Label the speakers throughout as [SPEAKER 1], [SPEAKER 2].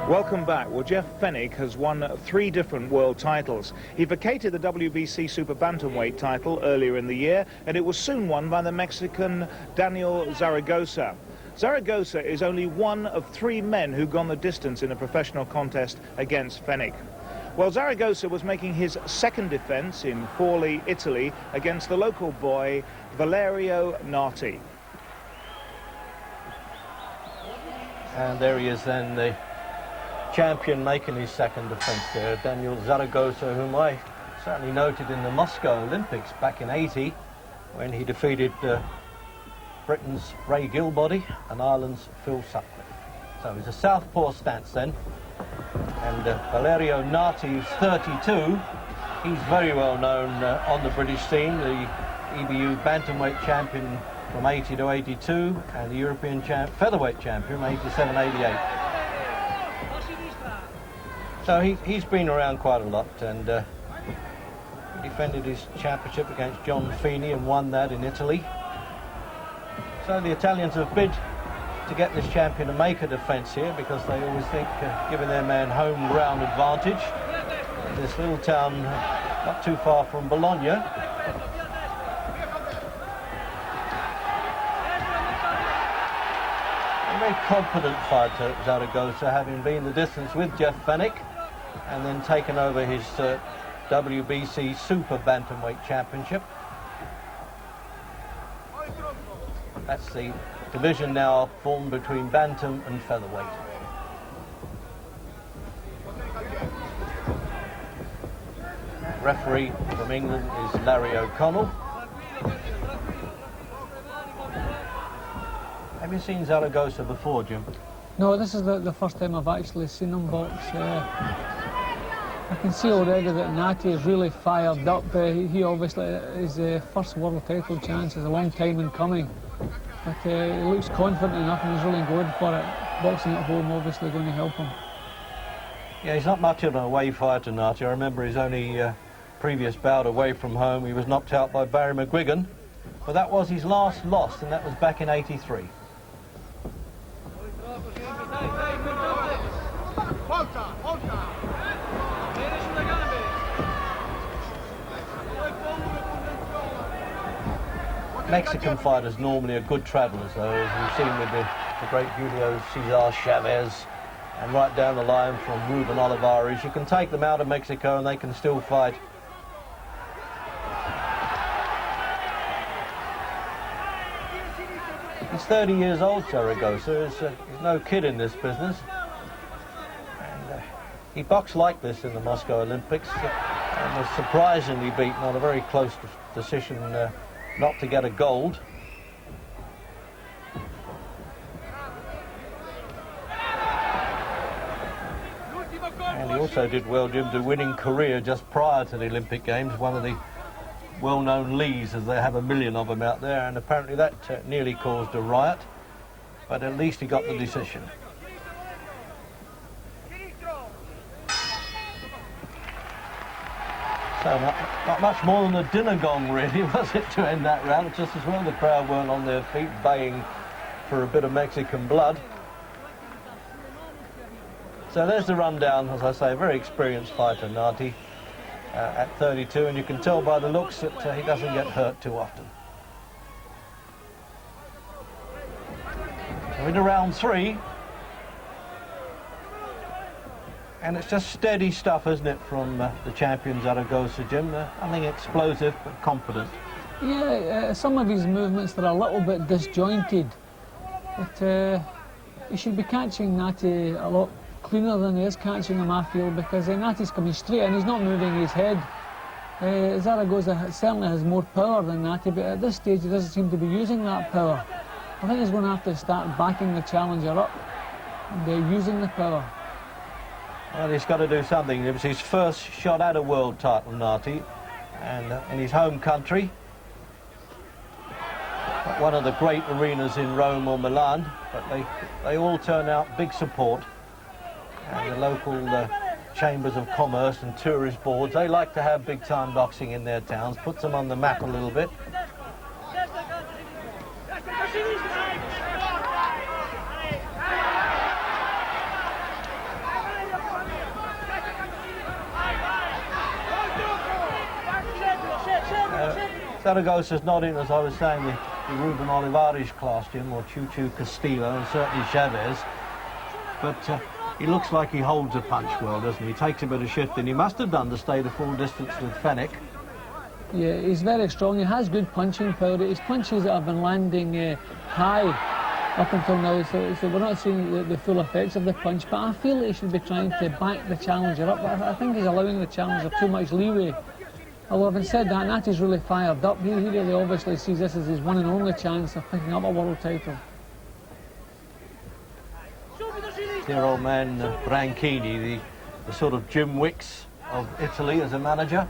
[SPEAKER 1] Welcome back. Well, Jeff Fenech has won 3 different world titles. He vacated the WBC Super Bantamweight title earlier in the year, and it was soon won by the Mexican Daniel Zaragoza. Zaragoza is only one of 3 men who've gone the distance in a professional contest against Fenech. Well, Zaragoza was making his 2nd defence in Forlì, Italy, against the local boy Valerio Nati.
[SPEAKER 2] And there he is then, the champion making his 2nd defence there, Daniel Zaragoza, whom I certainly noted in the Moscow Olympics back in '80 when he defeated Britain's Ray Gilbody and Ireland's Phil Sutcliffe. So it's a southpaw stance then, and Valerio Nati is 32. He's very well known on the British scene, the EBU Bantamweight champion from '80 to '82 and the European featherweight champion from '87, '88. So he's been around quite a lot, and he defended his championship against John Feeney and won that in Italy. So the Italians have bid to get this champion to make a defence here, because they always think giving their man home ground advantage. This little town not too far from Bologna. A very confident fighter, Zaragoza, having been the distance with Jeff Fenech and then taken over his WBC Super Bantamweight Championship. That's the division now formed between Bantam and Featherweight. Referee from England is Larry O'Connell. Have you seen Zaragoza before, Jim?
[SPEAKER 3] No, this is the first time I've actually seen him box. I can see already that Nati is really fired up. He obviously, his first world title chance is a long time in coming. But he looks confident enough and he's really going for it. Boxing at home obviously going to help him.
[SPEAKER 2] Yeah, he's not much of an away fighter, Nati. I remember his only previous bout away from home. He was knocked out by Barry McGuigan. But that was his last loss, and that was back in '83. Mexican fighters normally are good travellers, though, as we've seen with the great Julio Cesar Chavez, and right down the line from Ruben Olivares. You can take them out of Mexico and they can still fight. He's 30 years old, Zaragoza. He's no kid in this business. And he boxed like this in the Moscow Olympics and was surprisingly beaten on a very close decision not to get a gold. And he also did well, Jim, to winning career just prior to the Olympic Games, one of the well-known Lees, as they have a million of them out there, and apparently that nearly caused a riot, but at least he got the decision. So not much more than a dinner gong, really, was it, to end that round? Just as well the crowd weren't on their feet baying for a bit of Mexican blood. So there's the rundown. As I say, a very experienced fighter, Nati, at 32, and you can tell by the looks that he doesn't get hurt too often. So into round 3. And it's just steady stuff, isn't it, from the champion Zaragoza, Jim? Nothing explosive, but confident.
[SPEAKER 3] Yeah, some of his movements are a little bit disjointed. But he should be catching Nati a lot cleaner than he is catching him, I feel, because Nati's coming straight and he's not moving his head. Zaragoza certainly has more power than Nati, but at this stage he doesn't seem to be using that power. I think he's going to have to start backing the challenger up and using the power.
[SPEAKER 2] Well, he's got to do something. It was his first shot at a world title, Nati, and in his home country. One of the great arenas in Rome or Milan, but they all turn out big support. And the local chambers of commerce and tourist boards, they like to have big-time boxing in their towns, puts them on the map a little bit. Zaragoza's not in, as I was saying, the Ruben Olivares class, Jim, or Chuchu Castillo, and certainly Chavez. But he looks like he holds a punch well, doesn't he? He takes a bit of shift, and he must have done to stay the full distance with Fenech.
[SPEAKER 3] Yeah, he's very strong. He has good punching power. His punches that have been landing high up until now, so we're not seeing the full effects of the punch. But I feel he should be trying to back the challenger up. I think he's allowing the challenger too much leeway. Although having said that, Nati's really fired up. He really obviously sees this as his one and only chance of picking up a world title.
[SPEAKER 2] Dear old man Branchini, the sort of Jim Wicks of Italy as a manager.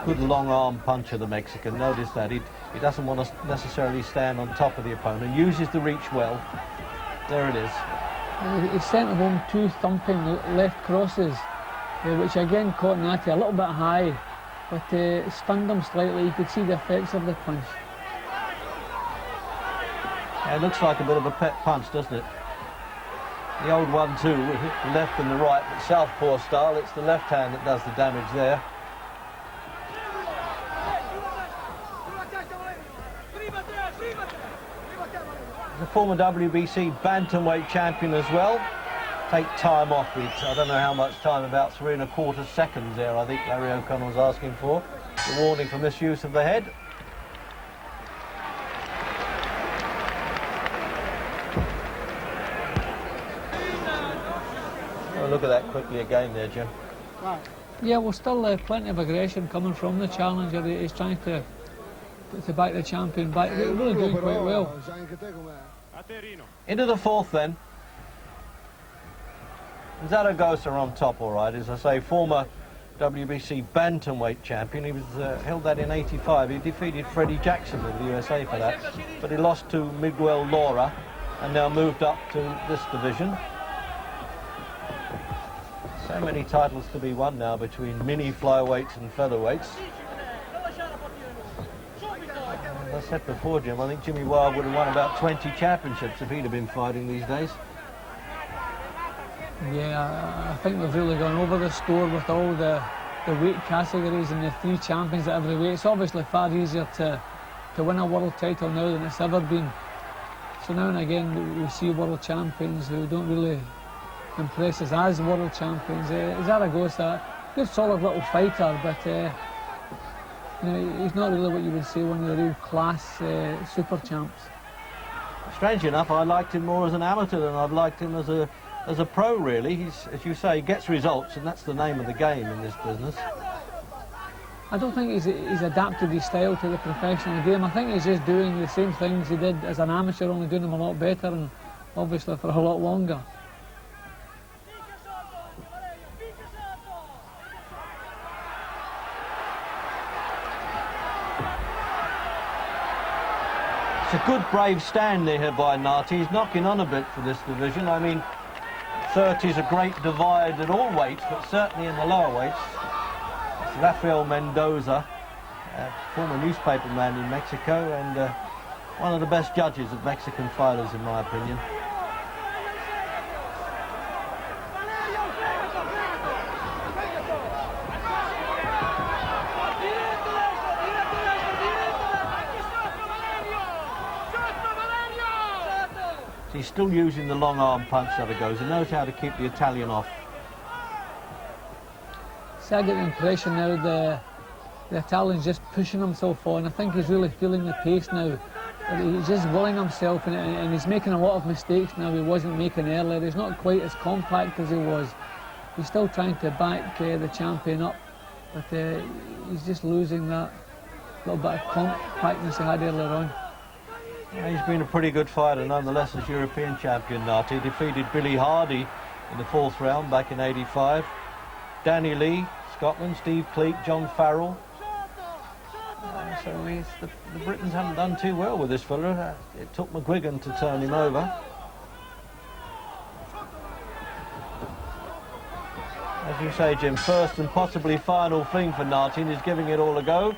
[SPEAKER 2] Good long arm puncher, the Mexican. Notice that he doesn't want to necessarily stand on top of the opponent. Uses the reach well. There it is.
[SPEAKER 3] He sent home two thumping left crosses, which again caught Nati a little bit high, but stunned him slightly. You could see the effects of the punch.
[SPEAKER 2] Yeah, it looks like a bit of a pet punch, doesn't it? The old 1-2 with the left and the right, but southpaw style, it's the left hand that does the damage there. The former WBC Bantamweight champion as well. Take time off. I don't know how much time, about 3 1/4 seconds there, I think Larry O'Connell was asking for. The warning for misuse of the head. Oh, look at that quickly again there, Jim.
[SPEAKER 3] Yeah, well, still plenty of aggression coming from the challenger. He's trying to back the champion back. They're really doing quite well.
[SPEAKER 2] Into the fourth then. Zaragoza on top, all right. As I say, former WBC Bantamweight champion. He was held that in '85. He defeated Freddie Jackson of the USA for that. But he lost to Miguel Laura and now moved up to this division. So many titles to be won now between mini flyweights and featherweights. As I said before, Jim, I think Jimmy Wilde would have won about 20 championships if he'd have been fighting these days.
[SPEAKER 3] Yeah, I think they've really gone over the score with all the weight categories and the 3 champions at every weight. It's obviously far easier to win a world title now than it's ever been. So now and again we see world champions who don't really impress us as world champions. Zaragoza, good solid little fighter, but you know, he's not really what you would say one of the real class super champs.
[SPEAKER 2] Strange enough, I liked him more as an amateur than I've liked him as a pro, really. He's, as you say, he gets results, and that's the name of the game in this business.
[SPEAKER 3] I don't think he's adapted his style to the professional game. I think he's just doing the same things he did as an amateur, only doing them a lot better and obviously for a lot longer.
[SPEAKER 2] It's a good, brave stand there by Nati. He's knocking on a bit for this division. I mean, 30 is a great divide at all weights, but certainly in the lower weights. It's Rafael Mendoza, former newspaper man in Mexico, and one of the best judges of Mexican fighters, in my opinion. He's still using the long arm punch that it goes. He knows how to keep the Italian off.
[SPEAKER 3] So I get the impression now the Italian's just pushing himself on. I think he's really feeling the pace now. He's just willing himself, and he's making a lot of mistakes now he wasn't making earlier. He's not quite as compact as he was. He's still trying to back the champion up, but he's just losing that little bit of compactness he had earlier on.
[SPEAKER 2] Yeah, he's been a pretty good fighter nonetheless as European champion. Nati defeated Billy Hardy in the 4th round back in '85. Danny Lee, Scotland, Steve Cleek, John Farrell. So the Britons haven't done too well with this fella. It took McGuigan to turn him over. As As you say, Jim, first and possibly final thing for Nati, and he's giving it all a go.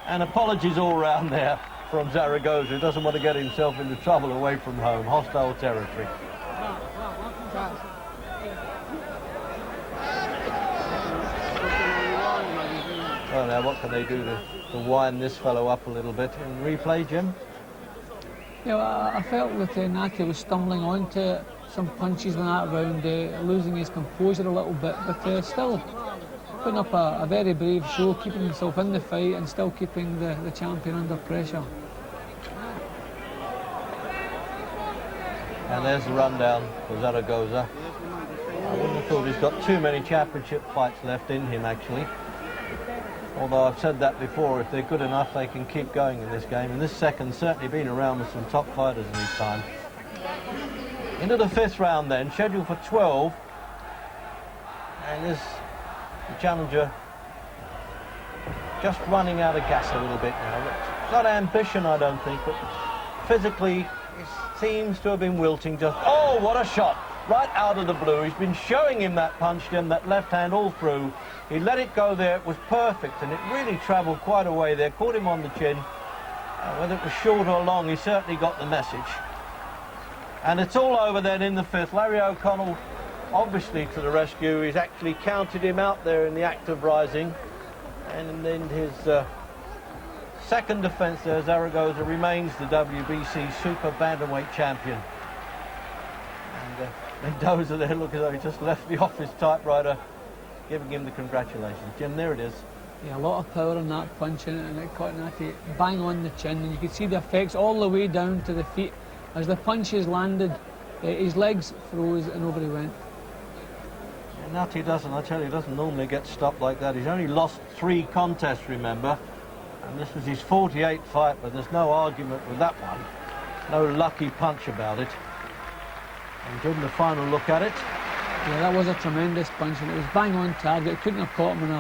[SPEAKER 2] And apologies all round there from Zaragoza, who doesn't want to get himself into trouble away from home, hostile territory. Well, now what can they do to wind this fellow up a little bit? In replay, Jim?
[SPEAKER 3] Yeah, well, I felt that Nati was stumbling onto some punches in that round, losing his composure a little bit, but still putting up a very brave show, keeping himself in the fight and still keeping the champion under pressure.
[SPEAKER 2] And there's the rundown for Zaragoza. I wouldn't have thought he's got too many championship fights left in him, actually. Although I've said that before, if they're good enough, they can keep going in this game. And this second's certainly been around with some top fighters in his time. Into the fifth round then, scheduled for 12. And there's the challenger just running out of gas a little bit now. Not ambition, I don't think, but physically he seems to have been wilting just... Oh, what a shot! Right out of the blue. He's been showing him that punch, Jim, that left hand all through. He let it go there. It was perfect, and it really travelled quite a way there. Caught him on the chin. Whether it was short or long, he certainly got the message. And it's all over then in the fifth. Larry O'Connell, obviously to the rescue. He's actually counted him out there in the act of rising. And in his second defence there, Zaragoza remains the WBC Super Bantamweight champion. And Mendoza there, look as though he just left the office typewriter, giving him the congratulations. Jim, there it is.
[SPEAKER 3] Yeah, a lot of power in that punch, and it caught Nati bang on the chin, and you could see the effects all the way down to the feet. As the punches landed, his legs froze and over he went.
[SPEAKER 2] Yeah, Nati doesn't, I tell you, doesn't normally get stopped like that. He's only lost 3 contests, remember, and this was his 48th fight, but there's no argument with that one. No lucky punch about it. And Jim, the final look at it.
[SPEAKER 3] Yeah, that was a tremendous punch, and it was bang on target. Couldn't have caught him in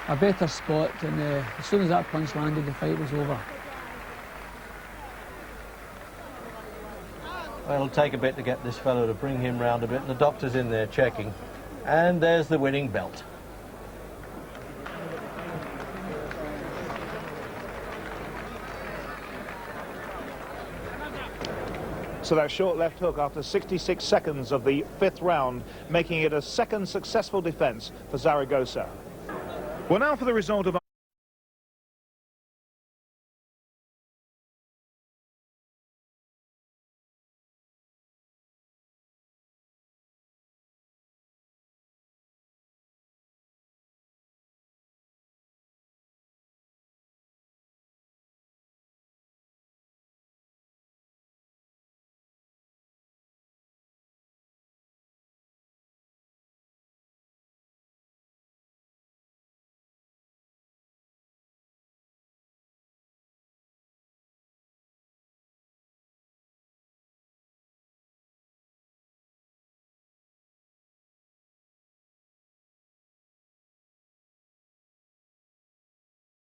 [SPEAKER 3] a better spot, and as soon as that punch landed, the fight was over.
[SPEAKER 2] Well, it'll take a bit to get this fellow to bring him round a bit, and the doctor's in there checking. And there's the winning belt.
[SPEAKER 1] So that short left hook after 66 seconds of the fifth round, making it a second successful defence for Zaragoza. Well, now for the result of